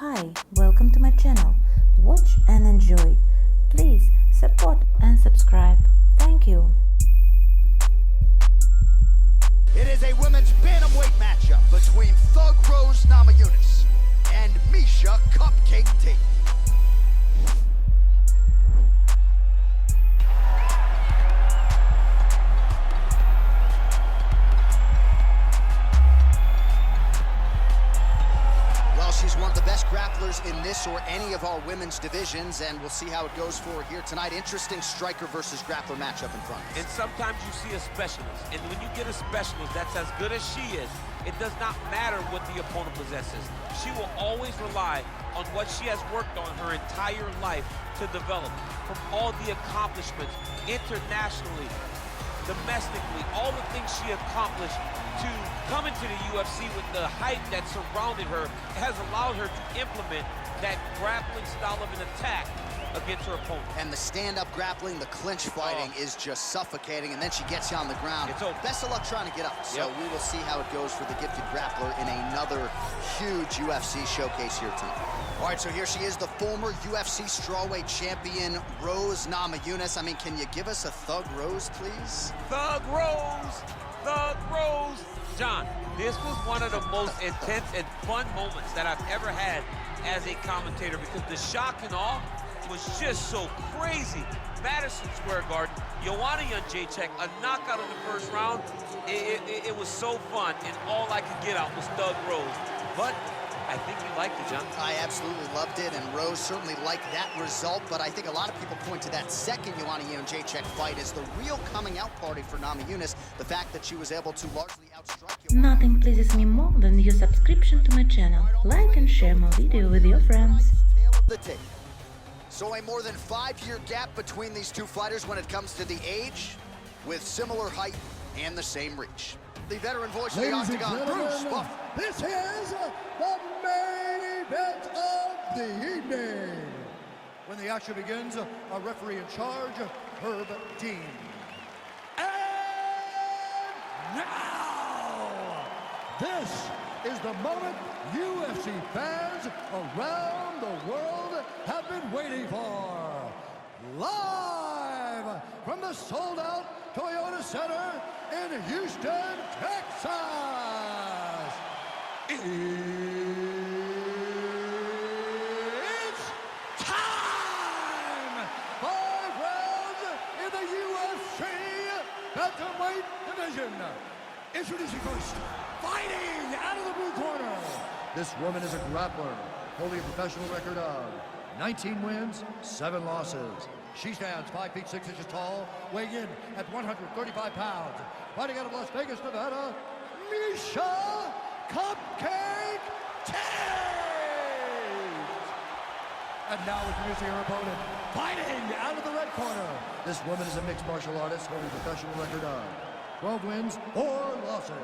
Hi, welcome to my channel. Watch and enjoy. Please support and subscribe. Thank you. It is a women's bantamweight matchup between Thug Rose Namajunas and Miesha Tate. She's one of the best grapplers in this or any of our women's divisions, and we'll see how it goes for her here tonight. Interesting striker versus grappler matchup in front of us. And sometimes you see a specialist, and when you get a specialist that's as good as she is, it does not matter what the opponent possesses. She will always rely on what she has worked on her entire life to develop, from all the accomplishments internationally, domestically, all the things she accomplished to come into the UFC with the hype that surrounded her has allowed her to implement that grappling style of an attack against her opponent. And the stand-up grappling, the clinch fighting is just suffocating, and then she gets you on the ground. It's over. Best of luck trying to get up. So we will see how it goes for the gifted grappler in another huge UFC showcase here tonight. All right, so here she is, the former UFC strawweight champion, Rose Namajunas. I mean, can you give us a Thug Rose, please? Thug Rose! Thug Rose! John, this was one of the most intense and fun moments that I've ever had as a commentator, because the shock and awe was just so crazy. Madison Square Garden, Joanna Jędrzejczyk, a knockout in the first round. It was so fun, and all I could get out was Thug Rose. But I think you liked it, John. I absolutely loved it, and Rose certainly liked that result, but I think a lot of people point to that second Joanna Jędrzejczyk fight as the real coming out party for Namajunas, the fact that she was able to largely outstrike you. Nothing pleases me more than your subscription to my channel. Like and share my video with your friends. Tail of the tape. So a more than 5-year gap between these two fighters when it comes to the age, with similar height and the same reach. The veteran voice of the Octagon, Roufusport. This is the main event of the evening. When the action begins, a referee in charge, Herb Dean. And now, this is the moment UFC fans around the world have been waiting for. Live from the sold-out Toyota Center in Houston, Texas. It's time! 5 rounds in the UFC bantamweight division. Introducing first, fighting out of the blue corner. This woman is a grappler, holding a professional record of 19 wins, 7 losses. She stands 5 feet 6 inches tall, weighing in at 135 pounds. Fighting out of Las Vegas, Nevada, Miesha Tate. And now introducing her opponent, fighting out of the red corner. This woman is a mixed martial artist, holding a professional record of 12 wins, 4 losses.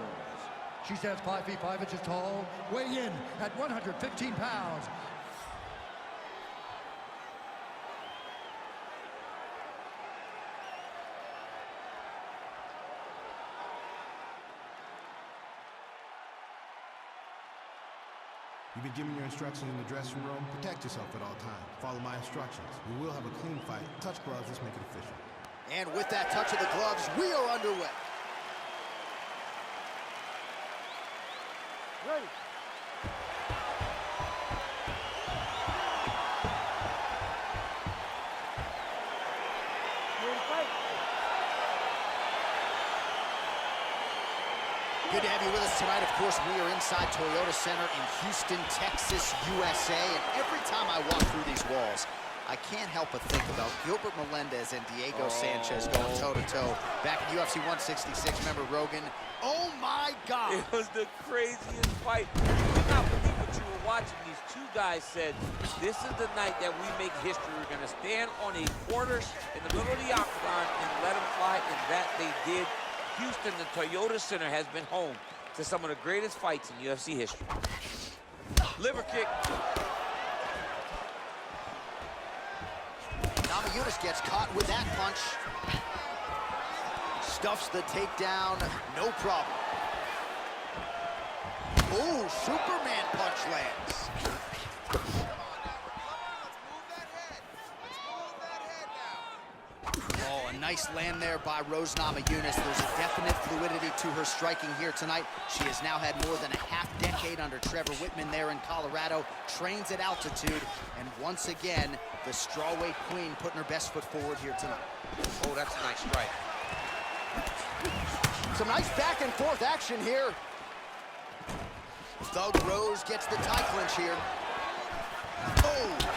She stands 5 feet 5 inches tall, weighing in at 115 pounds. You've been given your instructions in the dressing room. Protect yourself at all times. Follow my instructions. We will have a clean fight. Touch gloves. Let's make it official. And with that touch of the gloves, we are underway. Ready. Good to have you with us tonight. Of course, we are inside Toyota Center in Houston, Texas, USA. And every time I walk through these walls, I can't help but think about Gilbert Melendez and Diego Sanchez going toe-to-toe back in UFC 166. Remember Rogan? Oh, my God. It was the craziest fight. You could not believe what you were watching. These two guys said, this is the night that we make history. We're going to stand on a quarter in the middle of the octagon and let them fly, and that they did. Houston, the Toyota Center, has been home to some of the greatest fights in UFC history. Liver kick. Namajunas gets caught with that punch. Stuffs the takedown, no problem. Ooh, Superman punch lands. Nice land there by Rose Namajunas. There's a definite fluidity to her striking here tonight. She has now had more than a half-decade under Trevor Whitman there in Colorado, trains at altitude, and once again, the strawweight queen putting her best foot forward here tonight. Oh, that's a nice strike. Some nice back and forth action here. Thug Rose gets the tie clinch here. Oh!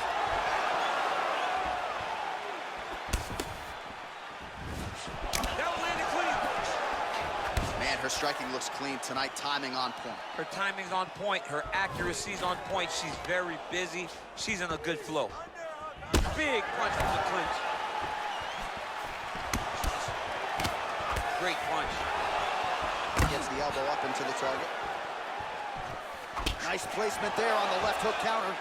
Her striking looks clean tonight, timing on point. Her timing's on point, her accuracy's on point. She's very busy. She's in a good flow. Big punch from the clinch. Great punch. Gets the elbow up into the target. Nice placement there on the left hook counter.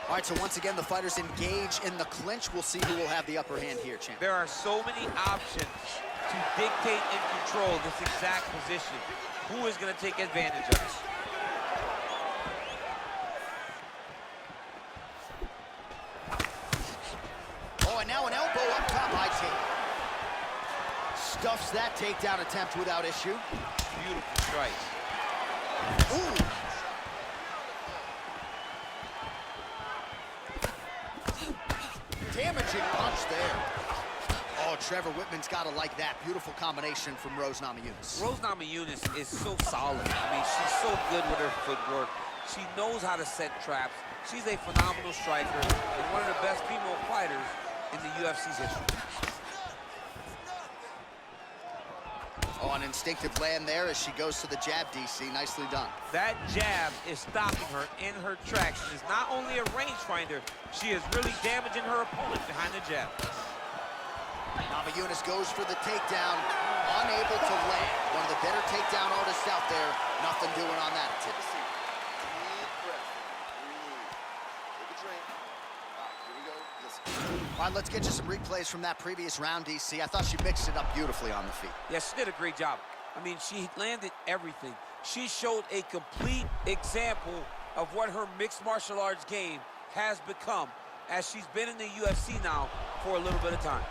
All right, so once again, the fighters engage in the clinch. We'll see who will have the upper hand here, champ. There are so many options to dictate and control this exact position. Who is going to take advantage of it? Oh, and now an elbow up top, high take. Stuffs that takedown attempt without issue. Beautiful strikes. Ooh. Damaging punch there. Oh, Trevor Whitman's got to like that. Beautiful combination from Rose Namajunas. Rose Namajunas is so solid. I mean, she's so good with her footwork. She knows how to set traps. She's a phenomenal striker and one of the best female fighters in the UFC's history. Oh, an instinctive land there as she goes to the jab, DC. Nicely done. That jab is stopping her in her tracks. She is not only a rangefinder, she is really damaging her opponent behind the jab. Namajunas goes for the takedown, unable to land. One of the better takedown artists out there. Nothing doing on that attempt. Deep breath. Breathe. Take a drink. Here we go. Listen. All right, let's get you some replays from that previous round, DC. I thought she mixed it up beautifully on the feet. Yes, she did a great job. I mean, she landed everything. She showed a complete example of what her mixed martial arts game has become as she's been in the UFC now for a little bit of time.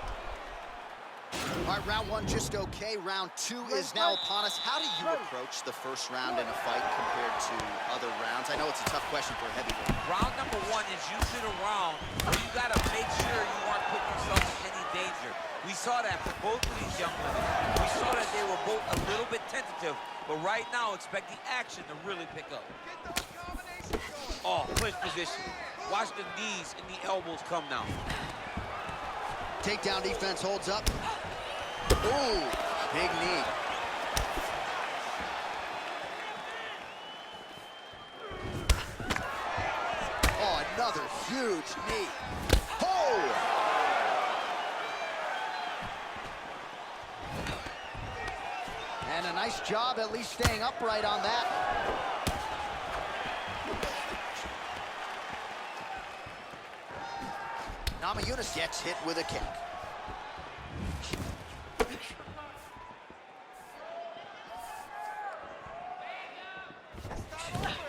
All right, round one just okay. Round two is now upon us. How do you approach the first round in a fight compared to other rounds? I know it's a tough question for a heavyweight. Round number one is usually the round where you got to make sure you aren't putting yourself in any danger. We saw that for both of these young women. We saw that they were both a little bit tentative, but right now expect the action to really pick up. Oh, clinch position. Watch the knees and the elbows come now. Takedown defense holds up. Ooh, big knee. Oh, another huge knee. Oh! And a nice job at least staying upright on that. Namajunas gets hit with a kick.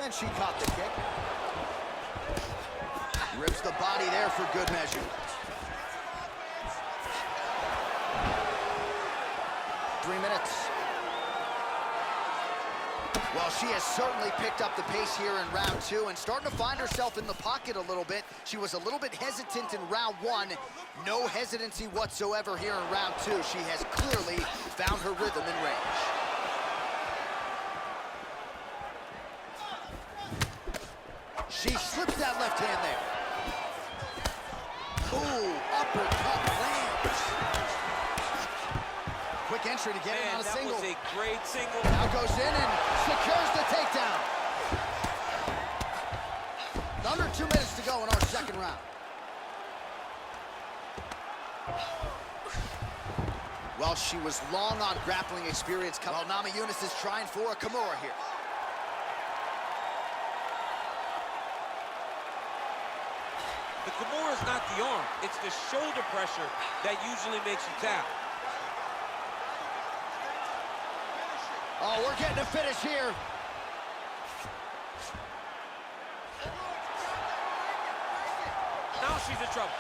And she caught the kick. Rips the body there for good measure. Three minutes. Well, she has certainly picked up the pace here in round two and starting to find herself in the pocket a little bit. She was a little bit hesitant in round one. No hesitancy whatsoever here in round two. She has clearly found her rhythm and range. She slips that left hand there. Ooh, uppercut lands. Quick entry to get it on a single. That was a great single. Now goes in and secures the takedown. Under 2 minutes to go in our second round. Well, she was long on grappling experience. Well, Namajunas is trying for a Kimura here. The Kimura is not the arm. It's the shoulder pressure that usually makes you tap. Oh, we're getting a finish here. Now she's in trouble.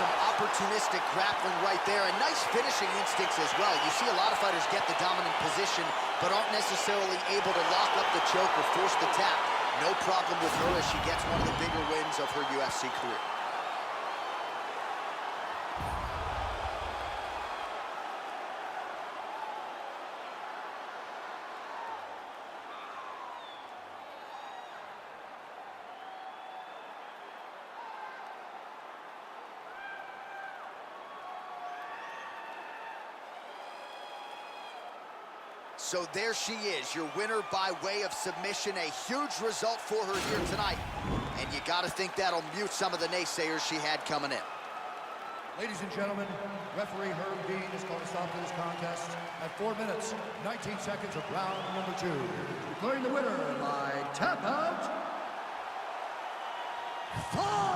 some opportunistic grappling right there, and nice finishing instincts as well. You see a lot of fighters get the dominant position, but aren't necessarily able to lock up the choke or force the tap. No problem with her as she gets one of the bigger wins of her UFC career. So there she is, your winner by way of submission. A huge result for her here tonight. And you got to think that'll mute some of the naysayers she had coming in. Ladies and gentlemen, referee Herb Dean has called a stop to this contest at 4 minutes, 19 seconds of round number 2. Declaring the winner by tap out, 5.